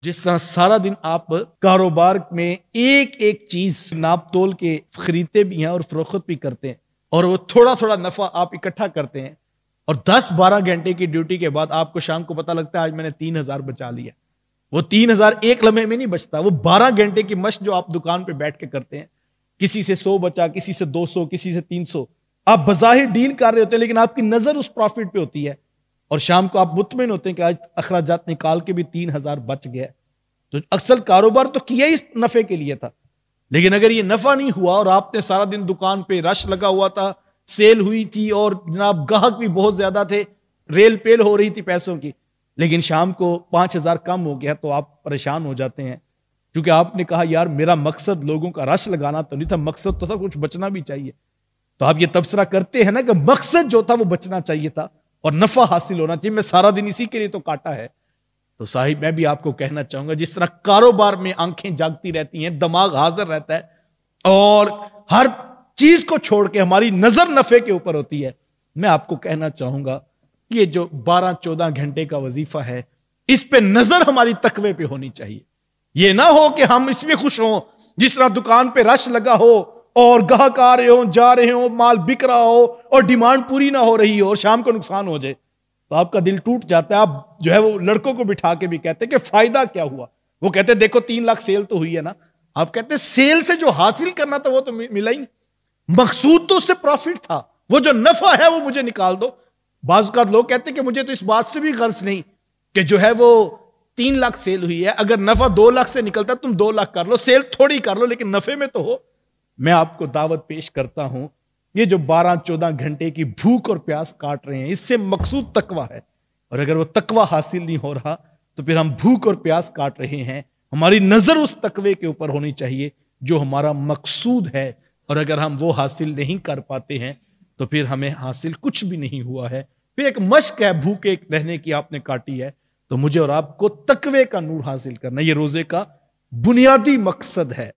जिस तरह सारा दिन आप कारोबार में एक एक चीज नाप तोल के खरीदते भी हैं और फरोख्त भी करते हैं और वो थोड़ा थोड़ा नफा आप इकट्ठा करते हैं और 10-12 घंटे की ड्यूटी के बाद आपको शाम को पता लगता है आज मैंने 3,000 बचा लिया। वो 3,000 एक लम्हे में नहीं बचता, वो 12 घंटे की मशक जो आप दुकान पे बैठ के करते हैं, किसी से 100 बचा, किसी से 200, किसी से 300, आप बज़ाहिर डील कर रहे होते हैं लेकिन आपकी नजर उस प्रॉफिट पे होती है और शाम को आप मुतमिन होते हैं कि आज अखराजात निकाल के भी 3,000 बच गया। तो अक्सर कारोबार तो किया ही नफे के लिए था, लेकिन अगर ये नफा नहीं हुआ और आपने सारा दिन दुकान पे रश लगा हुआ था, सेल हुई थी और जनाब गाहक भी बहुत ज्यादा थे, रेल पेल हो रही थी पैसों की, लेकिन शाम को 5,000 कम हो गया तो आप परेशान हो जाते हैं क्योंकि आपने कहा यार मेरा मकसद लोगों का रश लगाना तो नहीं था, मकसद तो था कुछ बचना भी चाहिए। तो आप ये तबसरा करते हैं ना कि मकसद जो था वो बचना चाहिए था और नफा हासिल होना चाहिए, मैं सारा दिन इसी के लिए तो काटा है। तो साहिब मैं भी आपको कहना चाहूंगा जिस तरह कारोबार में आंखें जागती रहती हैं, दिमाग हाजिर रहता है और हर चीज को छोड़ के हमारी नजर नफे के ऊपर होती है, मैं आपको कहना चाहूंगा ये जो 12-14 घंटे का वजीफा है इस पे नजर हमारी तकवे पे होनी चाहिए। ये ना हो कि हम इसमें खुश हों जिस तरह दुकान पे रश लगा हो और गाहक आ रहे हो, जा रहे हो, माल बिक रहा हो और डिमांड पूरी ना हो रही हो और शाम को नुकसान हो जाए तो आपका दिल टूट जाता है। आप जो है वो लड़कों को बिठा के भी कहते हैं कि फायदा क्या हुआ, वो कहते हैं देखो 3 लाख सेल तो हुई है ना, आप कहते हैं सेल से जो हासिल करना था वो तो मिला ही, मकसूद तो उससे प्रॉफिट था, वो जो नफा है वो मुझे निकाल दो। बाज़ लोग कहते हैं कि मुझे तो इस बात से भी गर्ज नहीं कि जो है वो 3 लाख सेल हुई है, अगर नफा 2 लाख से निकलता तुम 2 लाख कर लो, सेल थोड़ी कर लो लेकिन नफे में तो हो। मैं आपको दावत पेश करता हूं, ये जो 12-14 घंटे की भूख और प्यास काट रहे हैं इससे मकसूद तकवा है और अगर वो तकवा हासिल नहीं हो रहा तो फिर हम भूख और प्यास काट रहे हैं। हमारी नजर उस तकवे के ऊपर होनी चाहिए जो हमारा मकसूद है और अगर हम वो हासिल नहीं कर पाते हैं तो फिर हमें हासिल कुछ भी नहीं हुआ है, फिर एक मश्क है भूखे रहने की आपने काटी है। तो मुझे और आपको तकवे का नूर हासिल करना ये रोजे का बुनियादी मकसद है।